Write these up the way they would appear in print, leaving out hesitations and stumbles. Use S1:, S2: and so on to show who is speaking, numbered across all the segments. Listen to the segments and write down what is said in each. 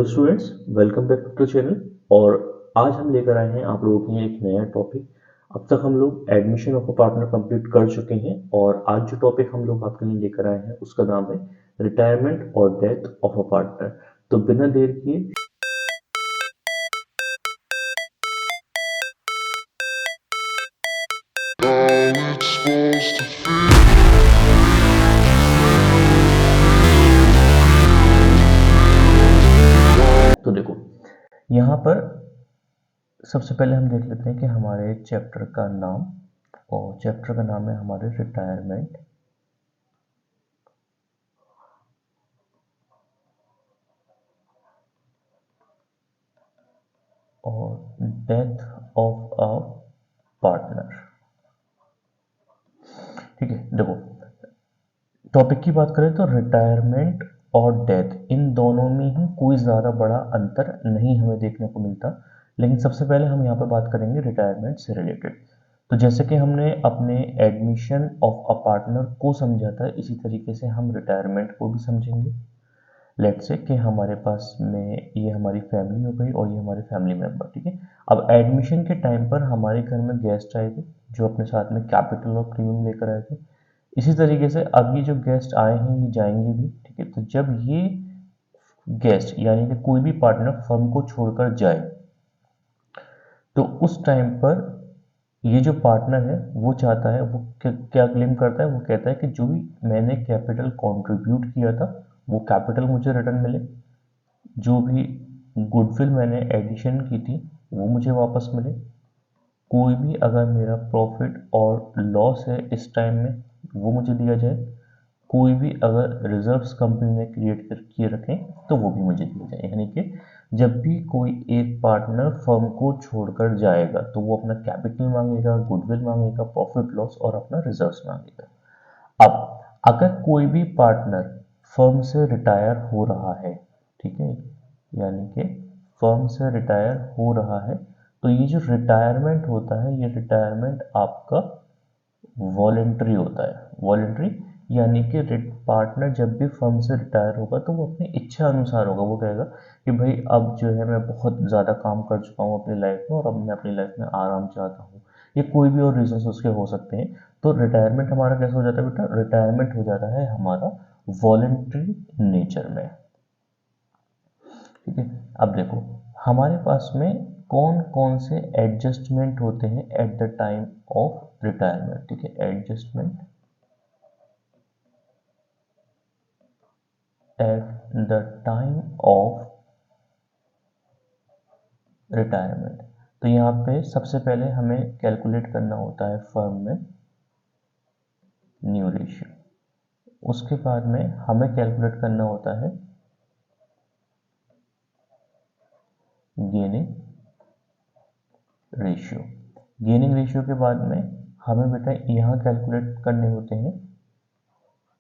S1: Hello students, welcome back to the channel. और आज हम लेकर आए हैं आप लोगों के लिए एक नया टॉपिक। अब तक हम लोग admission of a partner complete कर चुके हैं और आज जो टॉपिक हम लोग आपके लिए लेकर आए हैं उसका नाम है रिटायरमेंट और डेथ ऑफ अ पार्टनर। तो बिना देर किए तो देखो, यहाँ पर सबसे पहले हम देख लेते हैं कि हमारे चैप्टर का नाम, और चैप्टर का नाम है हमारे रिटायरमेंट और डेथ ऑफ अ पार्टनर। ठीक है, देखो टॉपिक की बात करें तो रिटायरमेंट और डेथ इन दोनों में ही कोई ज़्यादा बड़ा अंतर नहीं हमें देखने को मिलता। लेकिन सबसे पहले हम यहाँ पर बात करेंगे रिटायरमेंट से रिलेटेड। तो जैसे कि हमने अपने एडमिशन ऑफ अ पार्टनर को समझा था, इसी तरीके से हम रिटायरमेंट को भी समझेंगे। लेट्स से कि हमारे पास में ये हमारी फैमिली हो गई और ये हमारे फैमिली मेंबर। ठीक है, अब एडमिशन के टाइम पर हमारे घर में गेस्ट आए थे जो अपने साथ में कैपिटल और प्रीमियम लेकर आए थे। इसी तरीके से अब ये जो गेस्ट आए हैं ये जाएंगे भी। ठीक है, तो जब ये गेस्ट यानी कि कोई भी पार्टनर फर्म को छोड़कर जाए तो उस टाइम पर ये जो पार्टनर है वो चाहता है, वो क्या क्लेम करता है, वो कहता है कि जो भी मैंने कैपिटल कंट्रीब्यूट किया था वो कैपिटल मुझे रिटर्न मिले, जो भी गुडविल मैंने एडिशन की थी वो मुझे वापस मिले, कोई भी अगर मेरा प्रॉफिट और लॉस है इस टाइम में वो मुझे दिया जाए, कोई भी अगर रिजर्व्स कंपनी ने क्रिएट कर किए रखें तो वो भी मुझे दिए जाए। यानी कि जब भी कोई एक पार्टनर फर्म को छोड़कर जाएगा तो वो अपना कैपिटल मांगेगा, गुडविल मांगेगा, प्रॉफिट लॉस और अपना रिजर्व्स मांगेगा। अब अगर कोई भी पार्टनर फर्म से रिटायर हो रहा है, ठीक है, यानी कि फर्म से रिटायर हो रहा है, तो ये जो रिटायरमेंट होता है ये रिटायरमेंट आपका वॉलेंट्री होता है। वॉलेंट्री यानी कि पार्टनर जब भी फर्म से रिटायर होगा तो वो अपनी इच्छा अनुसार होगा। वो कहेगा कि भाई अब जो है मैं बहुत ज़्यादा काम कर चुका हूँ अपनी लाइफ में और अब मैं अपनी लाइफ में आराम चाहता हूँ, या कोई भी और रीजंस उसके हो सकते हैं। तो रिटायरमेंट हमारा कैसे हो जाता है बेटा? रिटायरमेंट हो जाता है हमारा वॉलेंट्री नेचर में। ठीक है, अब देखो हमारे पास में कौन कौन से एडजस्टमेंट होते हैं at the time of retirement. ठीक है, adjustment at the time of retirement. तो यहाँ पे सबसे पहले हमें कैलकुलेट करना होता है फर्म में न्यू रेशियो, उसके बाद में हमें कैलकुलेट करना होता है गेनिंग रेशियो। गेनिंग रेशियो के बाद में हमें बेटा यहाँ कैलकुलेट करने होते हैं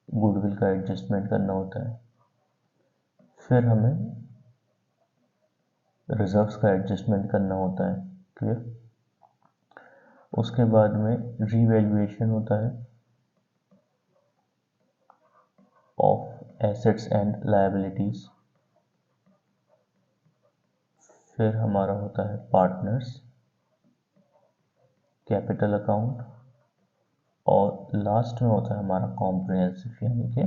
S1: गुडविल का एडजस्टमेंट करना होता है, फिर हमें रिजर्व्स का एडजस्टमेंट करना होता है। क्लियर? उसके बाद में रीवैल्यूएशन होता है ऑफ एसेट्स एंड लायबिलिटीज, फिर हमारा होता है पार्टनर्स कैपिटल अकाउंट, और लास्ट में होता है हमारा कॉम्प्रिहेंसिव यानी कि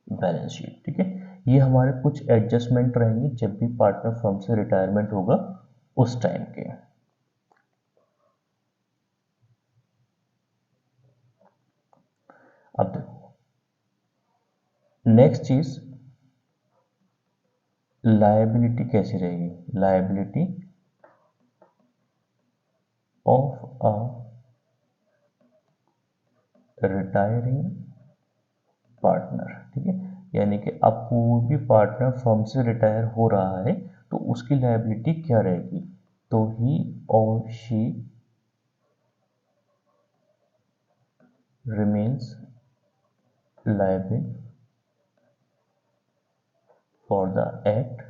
S1: बैलेंस शीट। ठीक है, ये हमारे कुछ एडजस्टमेंट रहेंगे जब भी पार्टनर फर्म से रिटायरमेंट होगा उस टाइम के। अब देखो नेक्स्ट चीज लायबिलिटी कैसी रहेगी। Liability of a retiring partner. ठीक है, यानी कि अब कोई भी पार्टनर फर्म से रिटायर हो रहा है तो उसकी लायबिलिटी क्या रहेगी? तो ही और she remains liable for the act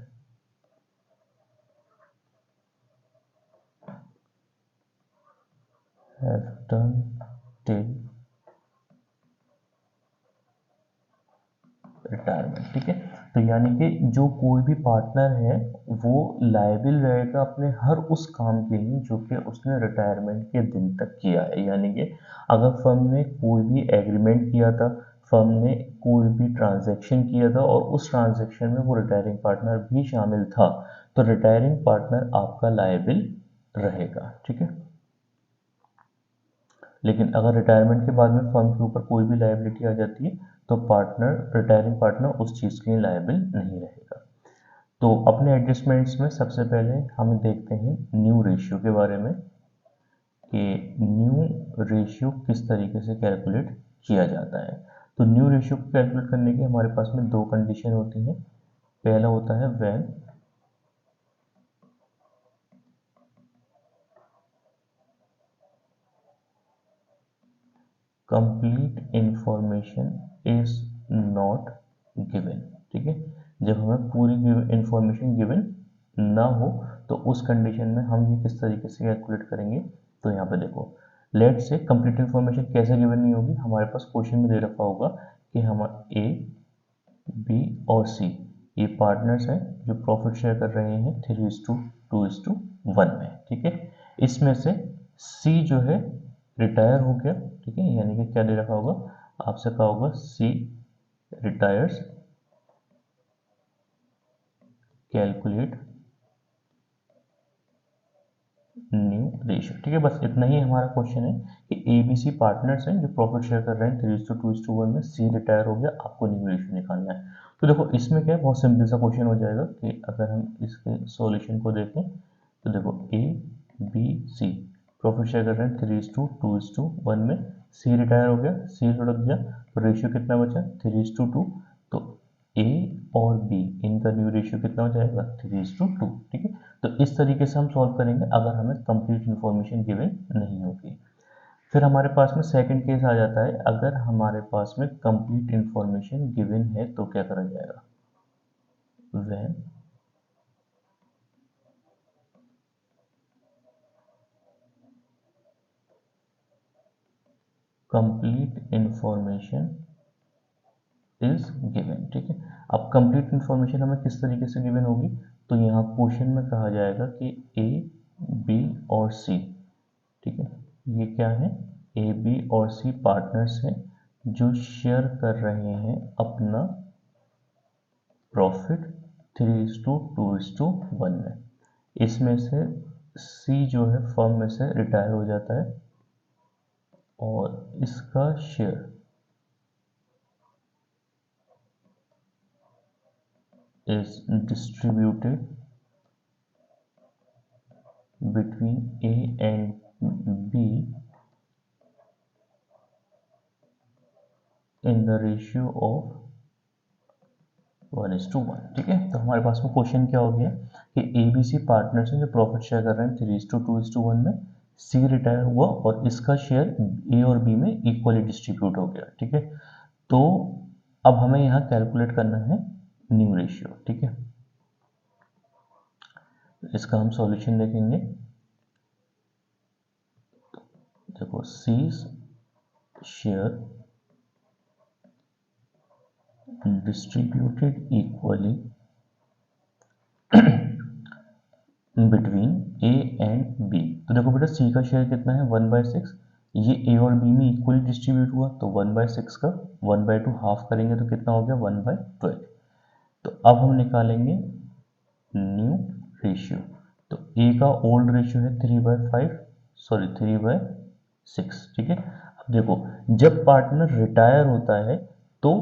S1: have done till retirement. ठीक है, तो यानी कि जो कोई भी पार्टनर है वो लायबिल रहेगा अपने हर उस काम के लिए जो कि उसने रिटायरमेंट के दिन तक किया है। यानी कि अगर फर्म ने कोई भी एग्रीमेंट किया था, फर्म ने कोई भी ट्रांजैक्शन किया था और उस ट्रांजैक्शन में वो रिटायरिंग पार्टनर भी शामिल था, तो रिटायरिंग पार्टनर आपका लायबिल रहेगा। ठीक है, लेकिन अगर रिटायरमेंट के बाद में फर्म के ऊपर कोई भी लायबिलिटी आ जाती है तो रिटायरिंग पार्टनर उस चीज़ के लिए लायबिल नहीं रहेगा। तो अपने एडजस्टमेंट्स में सबसे पहले हम देखते हैं न्यू रेशियो के बारे में कि न्यू रेशियो किस तरीके से कैलकुलेट किया जाता है। तो न्यू रेशियो को कैलकुलेट करने की हमारे पास में दो कंडीशन होती हैं। पहला होता है when complete information is not given. ठीक है, जब हमें पूरी इंफॉर्मेशन गिवन ना हो तो उस कंडीशन में हम ये किस तरीके से कैलकुलेट करेंगे। तो यहाँ पे देखो, लेट से कंप्लीट इंफॉर्मेशन कैसे गिवन नहीं होगी, हमारे पास क्वेश्चन में दे रखा होगा कि हम ए बी और सी ये पार्टनर्स हैं जो प्रॉफिट शेयर कर रहे हैं 3:2:1 में। ठीक है, इसमें से सी जो है रिटायर हो गया। ठीक है, यानी कि क्या दे रखा होगा, आपसे कहा होगा सी रिटायर्स, कैलकुलेट न्यू रेशियो। ठीक है, बस इतना ही हमारा क्वेश्चन है कि ए बी सी पार्टनर्स हैं जो प्रॉफिट शेयर कर रहे हैं 3:2:1 में, सी रिटायर हो गया, आपको न्यू रेशियो निकालना है। तो देखो इसमें क्या है, बहुत सिंपल सा क्वेश्चन हो जाएगा कि अगर हम इसके सॉल्यूशन को देखें तो देखो A B C profit share कर रहे हैं 3:2:1 में, सी रिटायर हो गया, सी लुढ़क गया, तो रेशियो कितना बचा 3:2। तो ए और बी इनका न्यू रेशियो कितना हो जाएगा 3:2। ठीक है, तो इस तरीके से हम सॉल्व करेंगे अगर हमें कंप्लीट इन्फॉर्मेशन गिवन नहीं होगी। फिर हमारे पास में सेकंड केस आ जाता है, अगर हमारे पास में कंप्लीट इन्फॉर्मेशन गिवन है तो क्या करा जाएगा, when complete information is given. ठीक है, अब कंप्लीट इन्फॉर्मेशन हमें किस तरीके से गिवन होगी, तो यहाँ क्वेश्चन में कहा जाएगा कि ए बी और सी, ठीक है, ये क्या है, ए बी और सी पार्टनर्स हैं जो शेयर कर रहे हैं अपना प्रॉफिट 3:2:1 में। इसमें से सी जो है फर्म में से रिटायर हो जाता है और इसका share is distributed between A and B in the ratio of 1:1। ठीक है, तो हमारे पास में क्वेश्चन क्या हो गया कि ए बी सी पार्टनर्स हैं जो प्रॉफिट शेयर कर रहे हैं 3:2:1 में, सी रिटायर हुआ और इसका शेयर ए और बी में इक्वली डिस्ट्रीब्यूट हो गया। ठीक है, तो अब हमें यहाँ कैलकुलेट करना है न्यू रेशियो। ठीक है, इसका हम सॉल्यूशन देखेंगे। देखो C's share distributed equally between A and B. तो देखो बेटा सी का शेयर कितना है 1/6, ये ए और बी में इक्वली डिस्ट्रीब्यूट हुआ तो 1/6 का 1/2 हाफ करेंगे तो कितना हो गया 1/12। तो अब हम निकालेंगे न्यू रेशियो। तो ए का ओल्ड रेशियो है 3/5, सॉरी 3/6। ठीक है, अब देखो जब पार्टनर रिटायर होता है तो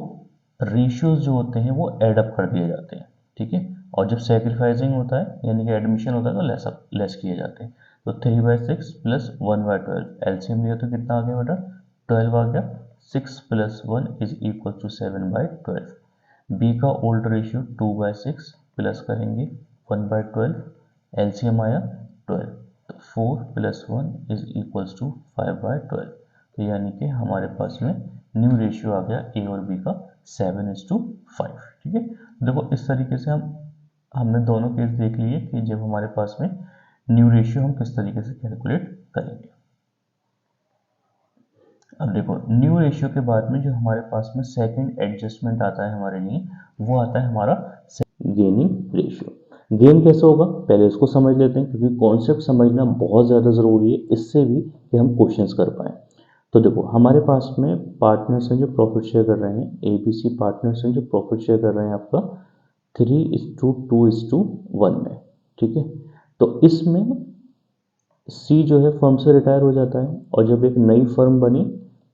S1: रेशियोज जो होते हैं वो एडअप कर दिए जाते हैं। ठीक है, और जब सेक्रीफाइसिंग होता है यानी कि एडमिशन होता है तो लेस किए जाते हैं। तो 3/6 प्लस 1/12 एलसीएम लिया तो कितना आ गया बेटा 12 आ गया। 6 plus 1 is equal to 7/12। B का ओल्ड रेशियो 2/6 प्लस करेंगे 1/12, एलसीएम आया 12, तो 4 प्लस 1 इज इक्वल्स टू 5/12। तो यानी कि हमारे पास में न्यू रेशियो आ गया ए और बी का 7:5। ठीक है, देखो इस तरीके से हमने दोनों केस देख लिए कि जब हमारे पास में न्यू रेशियो हम किस तरीके से कैलकुलेट करेंगे। अब देखो न्यू रेशियो के बाद में जो हमारे पास में सेकंड एडजस्टमेंट आता है हमारे लिए, वो आता है हमारा गेनिंग रेशियो। गेन कैसे होगा पहले इसको समझ लेते हैं, क्योंकि कॉन्सेप्ट समझना बहुत ज़्यादा ज़रूरी है इससे भी कि हम क्वेश्चंस कर पाएँ। तो देखो हमारे पास में पार्टनर्स हैं जो प्रॉफिट शेयर कर रहे हैं, ABC पार्टनर्स हैं जो प्रॉफिट शेयर कर रहे हैं आपका 3:2:1 में, ठीक है। तो इसमें सी जो है फर्म से रिटायर हो जाता है, और जब एक नई फर्म बनी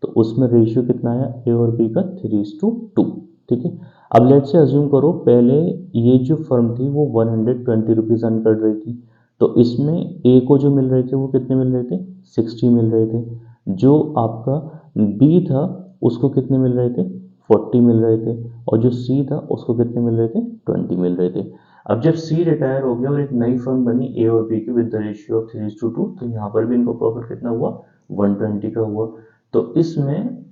S1: तो उसमें रेशियो कितना आया ए और बी का 3:2, ठीक है। अब लेट से अज्यूम करो पहले ये जो फर्म थी वो 120 रुपीज़ अर्न कर रही थी, तो इसमें ए को जो मिल रहे थे वो कितने मिल रहे थे, 60 मिल रहे थे। जो आपका बी था उसको कितने मिल रहे थे, 40 मिल रहे थे, और जो सी था उसको कितने मिल रहे थे, 20 मिल रहे थे। अब जब सी रिटायर हो गया और एक नई फर्म बनी ए और बी की विद द रेशियो ऑफ 3:2, तो यहाँ पर भी इनको प्रॉफिट कितना हुआ, 120 का हुआ। तो इसमें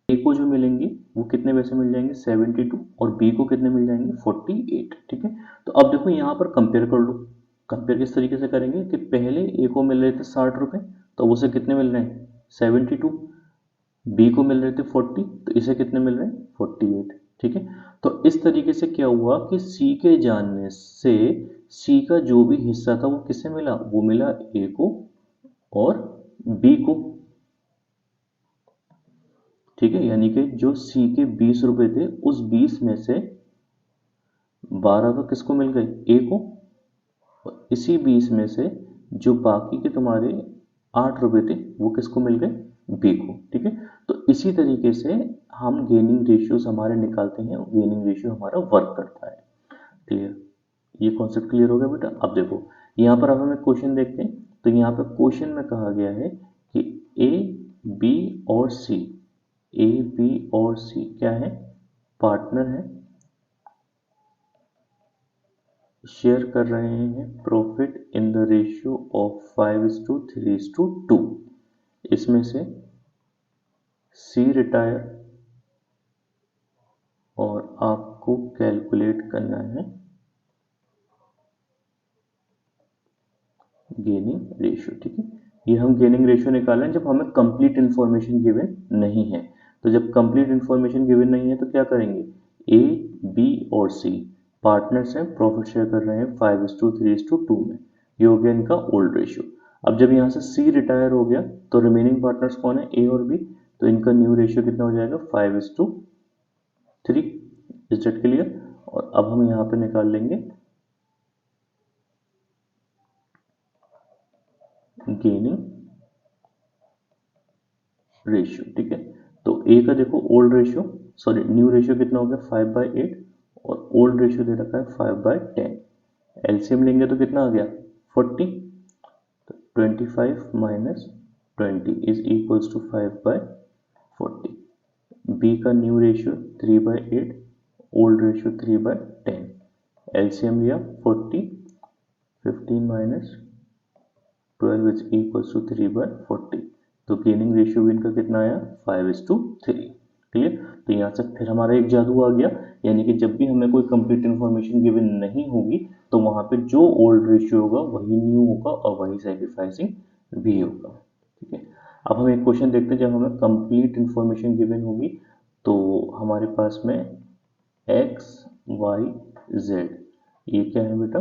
S1: ए को जो मिलेंगे वो कितने पैसे मिल जाएंगे, 72, और बी को कितने मिल जाएंगे, 48, ठीक है। तो अब देखो यहाँ पर कंपेयर कर लो। कंपेयर किस तरीके से करेंगे कि पहले ए को मिल रहे थे 60 रुपये, तो उसे कितने मिल रहे हैं, 72। बी को मिल रहे थे 40, तो इसे कितने मिल रहे हैं, 48, ठीक है। तो इस तरीके से क्या हुआ कि सी के जानने से सी का जो भी हिस्सा था वो किसे मिला, वो मिला ए को और बी को, ठीक है। यानी कि जो सी के 20 रुपए थे उस 20 में से 12 तो किसको मिल गए, ए को, और इसी 20 में से जो बाकी के तुम्हारे 8 रुपए थे वो किसको मिल गए, बी को, ठीक है। तो इसी तरीके से हम गेनिंग रेशियोज हमारे निकालते हैं, गेनिंग रेशियो हमारा वर्क करता है। क्लियर, ये कॉन्सेप्ट क्लियर हो गया बेटा। अब देखो यहाँ पर अब हम एक क्वेश्चन देखते हैं। तो यहाँ पर क्वेश्चन में कहा गया है कि ए बी और सी, ए बी और सी क्या है, पार्टनर है, शेयर कर रहे हैं profit in the ratio of 5:3:2। इसमें से सी रिटायर और आपको कैलकुलेट करना है गेनिंग रेशियो, ठीक है। ये हम गेनिंग रेशियो निकालें जब हमें कंप्लीट इन्फॉर्मेशन गिवन नहीं है। तो जब कंप्लीट इन्फॉर्मेशन गिवन नहीं है तो क्या करेंगे, ए बी और सी पार्टनर्स हैं, प्रॉफिट शेयर कर रहे हैं 5:3:2 में, ये हो गया इनका ओल्ड रेशियो। अब जब यहाँ से सी रिटायर हो गया तो रिमेनिंग पार्टनर्स कौन है, ए और बी, तो इनका न्यू रेशियो कितना हो जाएगा, 5:3। Is that clear. और अब हम यहाँ पे निकाल लेंगे गेनिंग रेशियो, ठीक है। तो ए का देखो old ratio, sorry new ratio कितना हो गया, 5/8, और ओल्ड रेशियो दे रखा है 5/10। एलसीएम लेंगे तो कितना आ गया, 40। तो 25 minus 20 is equals to 5/40। B का new ratio 3/8, old ratio 3/10। LCM लिया 40, 15 माइनस 12 इज इक्वल्स टू 3/40। तो गेनिंग रेशियो भी इनका कितना आया, 5:3। क्लियर। तो यहाँ से फिर हमारा एक जादू आ गया, यानी कि जब भी हमें कोई कंप्लीट इन्फॉर्मेशन गिवन नहीं होगी तो वहाँ पे जो ओल्ड रेशियो होगा वही न्यू होगा और वही सैक्रिफाइसिंग भी होगा, ठीक है। अब हम एक क्वेश्चन देखते हैं, जब हमें कंप्लीट इन्फॉर्मेशन गिवन होगी तो हमारे पास में एक्स वाई जेड, ये क्या है बेटा,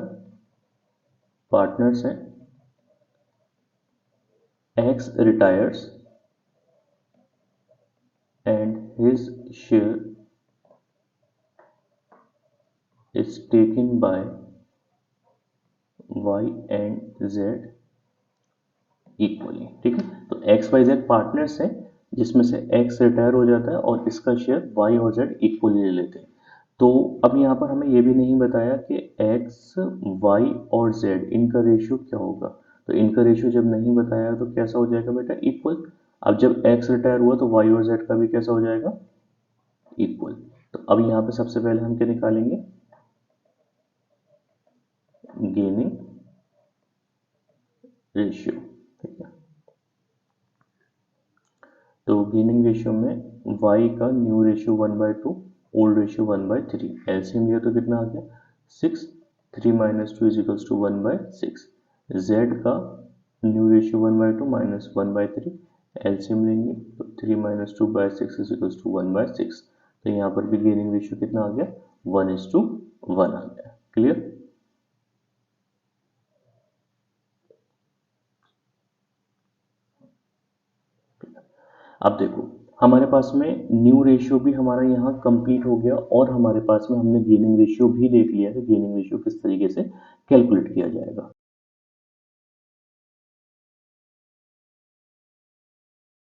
S1: पार्टनर्स हैं। X retires and his share is taken by Y and Z equally, ठीक है। तो X Y Z पार्टनर्स हैं जिसमें से X रिटायर हो जाता है और इसका शेयर Y और Z इक्वली ले लेते हैं। तो अब यहाँ पर हमें ये भी नहीं बताया कि X, Y और Z इनका रेशियो क्या होगा। तो इनका रेशियो जब नहीं बताया तो कैसा हो जाएगा बेटा, इक्वल। अब जब X रिटायर हुआ तो Y और Z का भी कैसा हो जाएगा, इक्वल। तो अब यहाँ पे सबसे पहले हम क्या निकालेंगे, गेनिंग रेशियो, ठीक है। तो गेनिंग रेशियो में y का new ratio 1/2, old ratio 1/3। LCM लिया तो कितना आ गया, 6, 3 minus 2 is equals to 1/6। z का न्यू रेशियो 1/2 माइनस 1/3, एलसीएम लेंगे तो 3 माइनस 2/6 इज इक्वल टू 1/6। तो यहाँ पर भी गेनिंग रेशियो कितना आ गया, 1:1 आ गया। क्लियर। अब देखो हमारे पास में न्यू रेशियो भी हमारा यहाँ कंप्लीट हो गया और हमारे पास में हमने गेनिंग रेशियो भी देख लिया कि गेनिंग रेशियो किस तरीके से कैलकुलेट किया जाएगा।